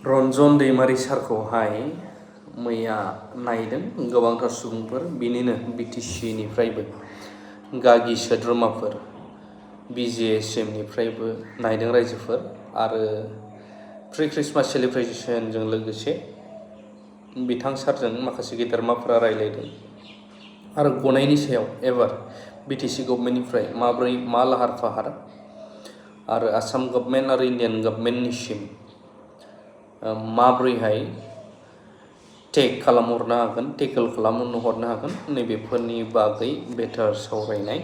रन्जन दैमारि सारखौहाय मैया नायदों गोबांथार सुबुंफोर, बिनिनो BTC निफ्रायबो गागि सोद्रोमाफोर, BJSM निफ्रायबो नायदों रायजोफोर, आरो प्रि ख्रिस्टमास सेलिब्रेसनजों लोगोसे बिथां सारजों माखासे गेदेरमाफोरा रायलायदों आरो गनायनि सायाव एबार BTC गभर्नमेन्टनिफ्राय माब्रै मा लाहार फाहार आरो आसाम गभर्नमेन्ट आरो इन्डियान गभर्नमेन्टनिसिम माब्रैहाय टेकल खालामहरनो हागोन नैबेफोरनि बागै बेटार सावरायनाय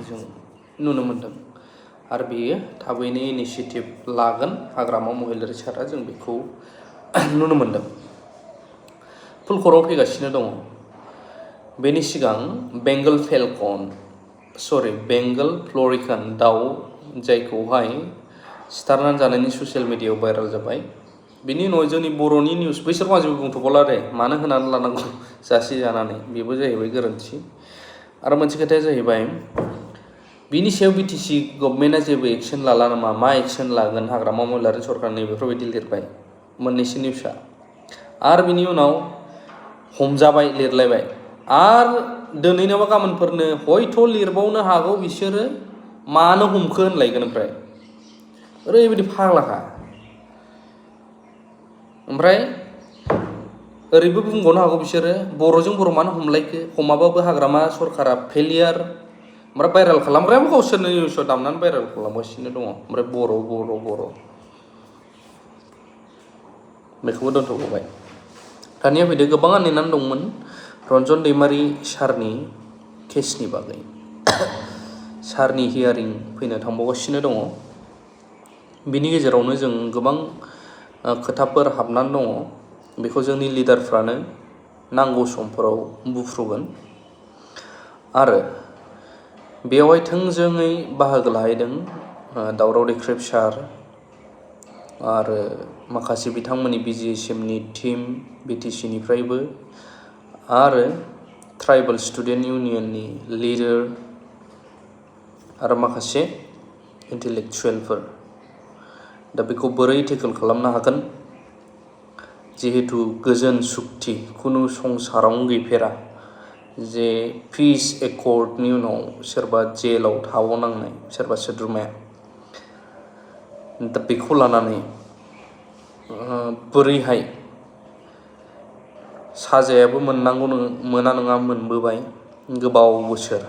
जों नुनो मोनदों आरो बेयो थाबैनो इनिशिएटिभ लागोन हाग्रामा महिलारि सारा, जों बेखौ नुनो मोनदों। फुल खराव फैगासिनो दङ। बेनि सिगां बेंगल फ्लरिकान दाउ, जायखौहाय सिथारनानै जानायनि ससियेल मिडियायाव भाइरेल जाबाय, बिनि उनाव जोंनि बर'नि निउस, बैसोरखौ आं जेबो बुंथ'बावला दे, मानो होनानै लानांगौ जासि जानानै, बेबो जाहैबाय गोरोन्थि। आरो मोनसे खोथाया जाहैबाय, बिनि सायाव BTC गभर्नमेन्टआ जेबो एक्सन लाला नामा, मा एक्सन लागोन हाग्रामा महिलारि सरकारनि, बेफोरबायदि लिरबाय मोननैसो निउसआ, आरो बिनि उनाव हमजाबाय लिरलायबाय, आरो दिनै नङाबा गाबोनफोरनो हयथ' लिरबावनो हागौ बिसोरो मानो हमखो होनलायगोन, ओमफ्राय ओरैबायदि फाग्लाखा। ओमफ्राय ओरैबो बुंबावनो हागौ बिसोरो बर'जों बर' मानो हमलायखो, हमाबाबो हाग्रामा सरकारा फेलियार, ओमफ्राय भाइरेल खालामग्रायाबो गावसोरनो निउसआव दामनानै भाइरेल खालामगासिनो दङ, ओमफ्राय बर' बेखौबो दोनथ'बाय। दानिया फैदो, गोबाङा नेनानै दंमोन रन्जन दैमारि सारनि केसनि बागै। सारनि हियारिं फैनो थांबावगासिनो दङ, बिनि गेजेरावनो जों गोबां खोथाफोर हाबनानै दङ, बेखौ जोंनि लिडारफ्रानो नांगौ समफोराव बुफ्रुगोन। आरो बेवहाय थोंजोङै बाहागो लाहैदों दावराव देख्रेब सार आरो माखासे बिथांमोननि BJSM नि टिम, BTC निफ्रायबो, आरो ट्राइबेल स्टुडेन्ट इउनियननि लिडार आरो माखासे इन्टेलेक्चुयेलफोर। दा बेखौ बोरै टेकल खालामनो हागोन, जिहेतु गोजोन सुक्ति खुनु संसारावनो गैफेरा, जे पिस एकर्डनि उनाव सोरबा जेलाव थाबावनांनाय सोरबा सोद्रोमाया, दा बेखौ लानानै बोरैहाय साजायाबो मोना नङा मोनबोबाय गोबाव बोसोर,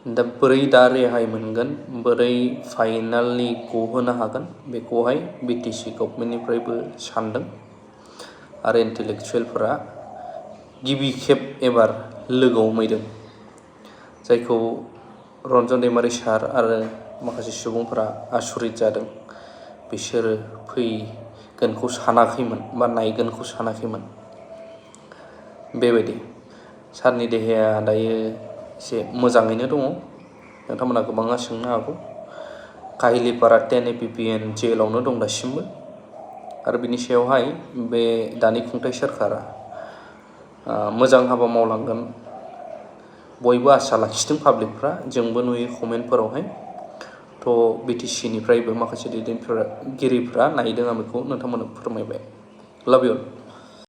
दा बोरै दा रेहाय मोनगोन, बोरै फाइनालि गहोनो हागोन, बेखौहाय BTC गभर्नमेन्टनिफ्रायबो सानदों। आरो इन्टेलेक्चुयेलफोरा गिबि खेब एबार लोगोआव मैदों, जायखौ रन्जन दैमारि सार आरो माखासे सुबुंफोरा आसरित जादों। बिसोरो फैगोनखौ सानाखैमोन बा नायगोनखौ सानाखैमोन। बेबायदि सारनि देहाया दायो एसे मोजाङैनो दङ, नोंथांमोना गोबाङा सोंनो हागौ। काहिलिपारा 10 APPN जेलावनो दं दासिमबो, आरो बिनि सायावहाय बे दानि खुंथाइ सोरखारा मोजां हाबा मावलांगोन बयबो आसा लाखिदों पाब्लिकफ्रा, जोंबो नुयो कमेन्टफोरावहाय। थ' BTC निफ्रायबो माखासे दैदेनगिरिफ्रा नायदों, आं बेखौ नोंथांमोननो फोरमायबाय। लाभ इउ।